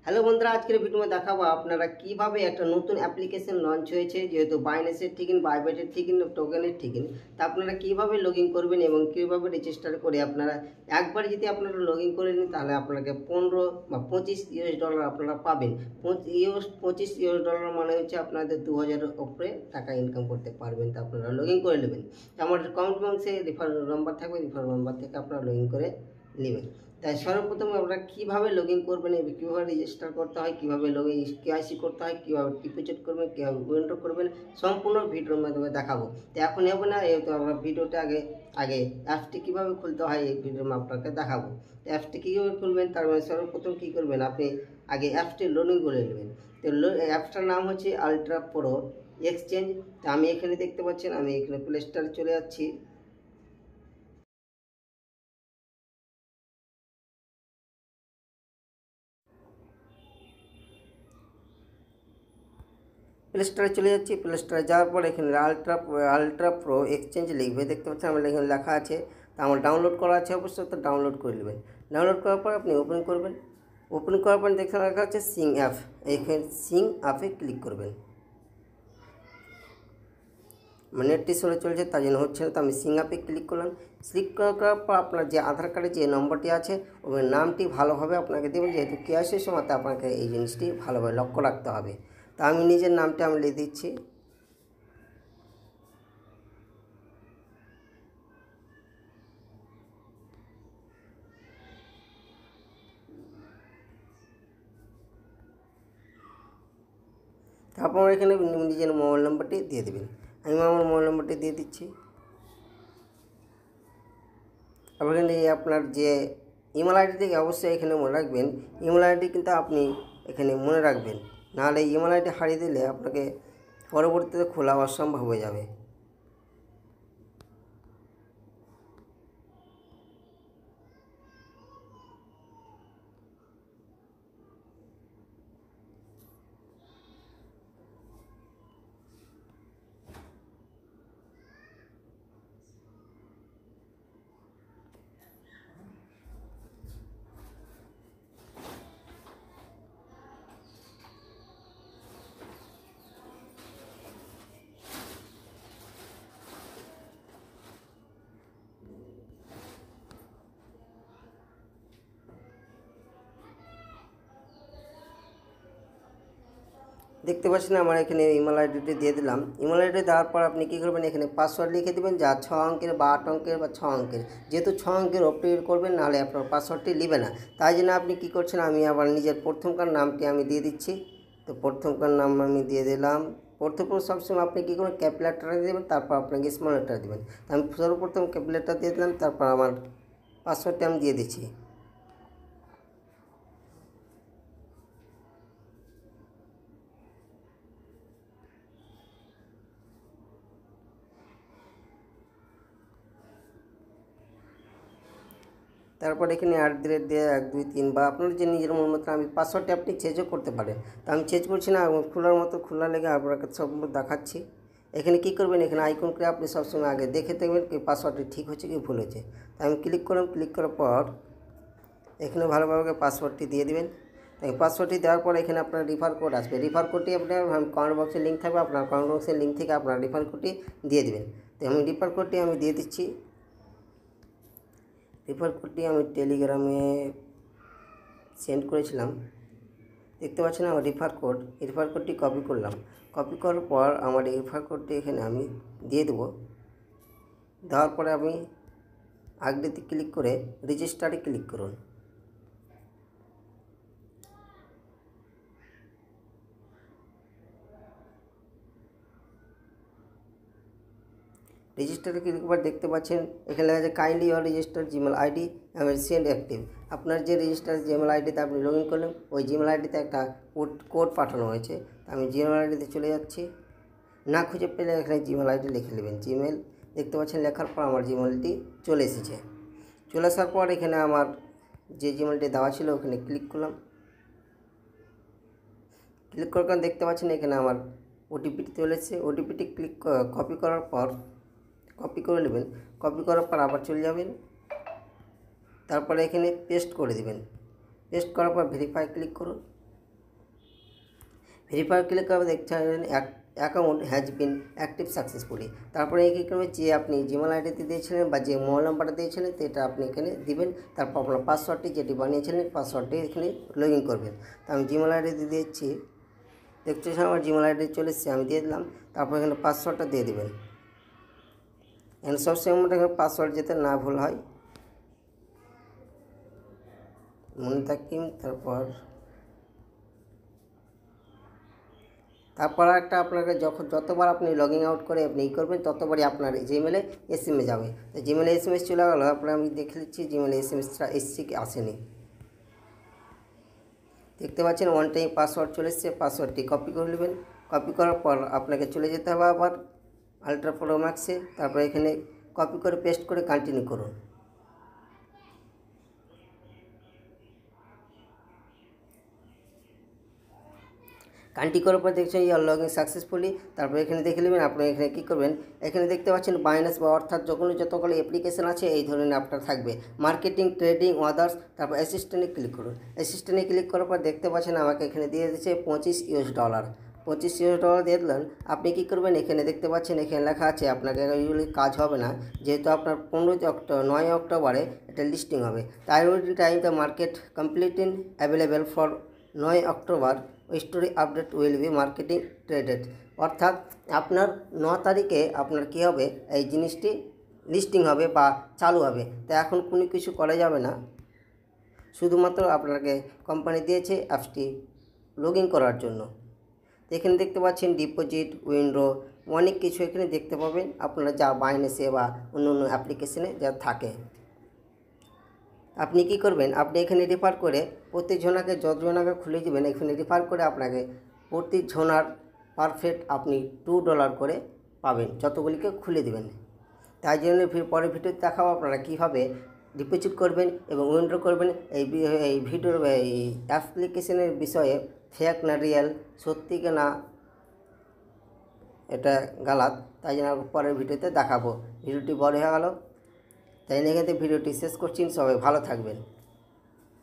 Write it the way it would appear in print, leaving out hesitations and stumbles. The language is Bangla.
হ্যালো বন্ধুরা, আজকের ভিডিওতে দেখাবো আপনারা কিভাবে একটা নতুন অ্যাপ্লিকেশন লঞ্চ হয়েছে, যেহেতু বাইন্যান্সের ঠিকিন, বাইবিটের ঠিকিন, টোকেনের ঠিকিন। তা আপনারা কিভাবে লগ ইন করবেন এবং কিভাবে রেজিস্টার করে আপনারা একবার যদি আপনারা লগ ইন করে নিন, তাহলে আপনাকে 15 বা 25 ইউএস ডলার আপনারা পাবেন। 25 ইউএস ডলার মানে হচ্ছে আপনাদের 2000-এর উপরে টাকা ইনকাম করতে পারবেন। তা আপনারা লগ ইন করে নেবেন। তো আমার কমেন্ট বক্সে রেফারেল নাম্বার থাকবে, রেফারেল নাম্বার থেকে আপনারা লগ ইন করে নেবেন। তাই সর্বপ্রথম আপনারা কীভাবে লগ ইন করবেন এবং কীভাবে রেজিস্টার করতে হয়, কীভাবে লগ ইন কেআইসি করতে হয়, কীভাবে ডিপোজিট করবেন, কীভাবে উইথড্র করবেন, সম্পূর্ণ ভিডিওর মাধ্যমে দেখাবো। তো এখন হবে না, তো আমরা ভিডিওটা আগে অ্যাপসটি কীভাবে খুলতে হয় এই ভিডিওর আপনাকে দেখাবো। তো অ্যাপসটি কীভাবে খুলবেন, তার মানে সর্বপ্রথম কী করবেন, আপনি আগে অ্যাপসটি লোডিং করে নেবেন। তো অ্যাপসটার নাম হচ্ছে আলট্রা প্রো এক্সচেঞ্জ। তো আমি এখানে দেখতে পাচ্ছেন, আমি এখানে প্লে স্টোরে চলে যাচ্ছি। প্লে স্টোরে চলে যাচ্ছি। প্লে স্টোরে যাওয়ার পর এখানে আলট্রা প্রো এক্সচেঞ্জ লিখবে, দেখতে পাচ্ছেন আমার এখানে লেখা আছে। তা আমার ডাউনলোড করা আছে, অবশ্যই তো ডাউনলোড করে নেবেন। ডাউনলোড করার পর আপনি ওপেন করবেন। ওপেন করার পর দেখতে লেখা আছে সিং অ্যাপ, এইখানে সিং অ্যাপে ক্লিক করবেন। মানে নেটটি সরে চলছে, তার জন্য হচ্ছে না, তো আমি সিং অ্যাপে ক্লিক করলাম। ক্লিক করার পর আপনার যে আধার কার্ডে যে নম্বরটি আছে ওই নামটি ভালোভাবে আপনাকে দেবেন, যেহেতু কেআইসির সময় আপনাকে এই জিনিসটি ভালোভাবে লক্ষ্য রাখতে হবে। তা আমি নিজের নামটা আমি লিখে দিচ্ছি। তারপর এখানে নিজের মোবাইল নাম্বারটি দিয়ে দেবেন। আমি আমার মোবাইল নাম্বারটি দিয়ে দিচ্ছি। তারপর এখানে আপনার যে ইমেল আইডিটি অবশ্যই এখানে মনে রাখবেন। ইমেল আইডি কিন্তু আপনি এখানে মনে রাখবেন, নাহলে ইমেল আইডি হারিয়ে দিলে আপনাকে পরবর্তীতে খোলা অসম্ভব হয়ে যাবে। দেখতে পাচ্ছেন আমার এখানে ইমেল আইডিটি দিয়ে দিলাম। ইমেল আইডি দেওয়ার পর আপনি কী করবেন, এখানে পাসওয়ার্ড লিখে দেবেন, যা 6 অঙ্কের বা 8 অঙ্কের বা 6 অঙ্কের। যেহেতু 6 অঙ্কের অপডেট করবেন, নাহলে আপনার পাসওয়ার্ডটি নেবে না। তাই জন্য আপনি কী করছেন, আমি আবার নিজের প্রথমকার নামটি আমি দিয়ে দিচ্ছি। তো প্রথমকার নাম আমি দিয়ে দিলাম। প্রথম সবসময় আপনি কী করবেন, ক্যাপিটাল লেটার দেবেন, তারপর আপনাকে স্মল লেটার দেবেন। তো আমি সর্বপ্রথম ক্যাপিটাল লেটার দিয়ে দিলাম, তারপর আমার পাসওয়ার্ডটি আমি দিয়ে দিচ্ছি। তারপর এখানে @ দিয়ে 1 2 3 বা আপনার যে নিজের মন মতো আমি পাসওয়ার্ডটি আপনি চেঞ্জও করতে পারেন। তো আমি চেঞ্জ করছি না, খোলার মতো খোলা লেগে আপনাকে সব দেখাচ্ছি। এখানে কী করবেন, এখানে আইকন করে আপনি সবসময় আগে দেখে দেখবেন কি পাসওয়ার্ডটি ঠিক হচ্ছে কি ভুল হয়েছে। তো আমি ক্লিক করলাম। ক্লিক করার পর এখানে ভালোভাবে পাসওয়ার্ডটি দিয়ে দেবেন। তাই পাসওয়ার্ডটি দেওয়ার পর এখানে আপনার রিফার কোড আসবে। রিফার কোডটি আপনার কমেন্ট বক্সে লিঙ্ক থাকবে, আপনার কমেন্ট বক্সের লিঙ্ক থেকে আপনার রিফার কোডটি দিয়ে দেবেন। তো আমি রিফার কোডটি আমি দিয়ে দিচ্ছি। রিফার কোডটি আমি টেলিগ্রামে সেন্ড করেছিলাম, দেখতে পাচ্ছেন আমার রিফার কোড। রিফার কোডটি কপি করলাম। কপি করার পর আমার রিফার কোডটি এখানে আমি দিয়ে দেবো। দেওয়ার পরে আমি আগেতে ক্লিক করে রেজিস্টারে ক্লিক করুন। রেজিস্টারে ক্লিক করে দেখতে পাচ্ছেন এখানে লেখা আছে kindly your register Gmail ID এবং সেন্ড অ্যাক্টিভ। আপনার যে রেজিস্টার জিমেল আইডিতে আপনি লগ ইন করলেন, ওই জিমেল আইডিতে একটা কোড পাঠানো হয়েছে। আমি জিমেল আইডিতে চলে যাচ্ছি। না খুঁজে পেলে এখানে জিমেল আইডি লিখে নেবেন। জিমেল দেখতে পাচ্ছেন, লেখার পর আমার জিমেলটি চলে এসেছে। চলে আসার পর এখানে আমার যে জিমেলটি দেওয়া ছিল ওখানে ক্লিক করলাম। ক্লিক করার দেখতে পাচ্ছেন এখানে আমার ওটিপিটি চলে এসেছে। ওটিপিটি কপি করার পর কপি করে নেবেন। কপি করার পর আবার চলে যাবেন, তারপরে এখানে পেস্ট করে দেবেন। পেস্ট করার পর ভেরিফাই ক্লিক করুন। ভেরিফাই ক্লিক করবে, দেখতে পাবেন account has been active successfully. তারপরে এই ক্লিক করবে, যে আপনি জিমেল আইডিতে দিয়েছিলেন বা যে মোবাইল নাম্বারটা দিয়েছিলেন সেটা আপনি এখানে দিবেন। তারপর আপনার পাসওয়ার্ডটি যেটি বানিয়েছিলেন পাসওয়ার্ডটি এখানে লগ ইন করবেন। তো আমি জিমেল আইডি দিয়ে দিচ্ছি, দেখতে আমার জিমেল আইডি চলে এসেছে, আমি দিয়ে দিলাম। তারপর এখানে পাসওয়ার্ডটা দিয়ে দেবেন। এখানে সবসময় এখানে পাসওয়ার্ড যাতে না ভুল হয় মনে থাকি। তারপর একটা আপনাকে যতবার আপনি লগইন আউট করে আপনি করবেন ততবারই আপনার জিমেলে এসএমএস যাবে। তো জিমেলে এসএমএস চলে গেল, আপনার আমি দেখে নিচ্ছি জিমেলে এসএমএসটা এসছে কি আসেনি। দেখতে পাচ্ছেন ওয়ান টাইম পাসওয়ার্ড চলে এসছে, পাসওয়ার্ডটি কপি করে নেবেন। কপি করার পর আপনাকে চলে যেতে হবে আবার আলট্রা প্রো ম্যাক্সে। তারপর এখানে কপি করে পেস্ট করে কন্টিনিউ করুন। কন্টিনিউ করার পর দেখছেন ইয়ার লগ ইন সাকসেসফুলি। তারপর এখানে দেখে নেবেন আপনি এখানে কী করবেন। এখানে দেখতে পাচ্ছেন বাইন্যান্স বা অর্থাৎ যতগুলো অ্যাপ্লিকেশন আছে এই ধরনের আপনার থাকবে, মার্কেটিং, ট্রেডিং, আদার্স। তারপর অ্যাসিস্ট্যান্টে ক্লিক করুন। অ্যাসিস্ট্যান্টে ক্লিক করার পর দেখতে পাচ্ছেন আমাকে এখানে দিয়ে দিচ্ছে $25। $25 দিয়ে দিলেন। আপনি কী করবেন, এখানে দেখতে পাচ্ছেন এখানে লেখা আছে আপনাকে ইউজুয়ালি কাজ হবে না, যেহেতু আপনার 9 অক্টোবরে এটা লিস্টিং হবে। তাই time the market completing available for 9 October story update will be marketing traded. অর্থাৎ আপনার 9 তারিখে আপনার কী হবে, এই জিনিসটি লিস্টিং হবে বা চালু হবে। তো এখন কোনো কিছু করা যাবে না, শুধুমাত্র আপনাকে কোম্পানি দিয়েছে অ্যাপসটি লগ ইন করার জন্য। এখানে দেখতে পাচ্ছেন ডিপোজিট উইন্ডো, অনেক কিছু এখানে দেখতে পাবেন আপনারা যা বাইন্যান্সে বা অন্য অ্যাপ্লিকেশনে যা থাকে। আপনি কি করবেন, আপনি এখানে রেফার করে প্রতিজনাকে যতজনাকে খুলে দেবেন এখানে রেফার করে আপনাকে প্রতিজনার পারফেক্ট আপনি $2 করে পাবেন যতগুলিকে খুলে দেবেন। তাই জন্য পরের ভিডিওতে দেখাবো আপনারা কীভাবে ডিপোজিট করবেন এবং উইথড্র করবেন। এই ভিডিওর এই অ্যাপ্লিকেশনের বিষয়ে ফেক না রিয়েল, সত্যি কি না এটা গালাত, তাই জন্য পরের ভিডিওতে দেখাবো। ভিডিওটি বড় হয়ে গেল, তাই নিয়ে ভিডিওটি শেষ করছি। সবাই ভালো থাকবেন।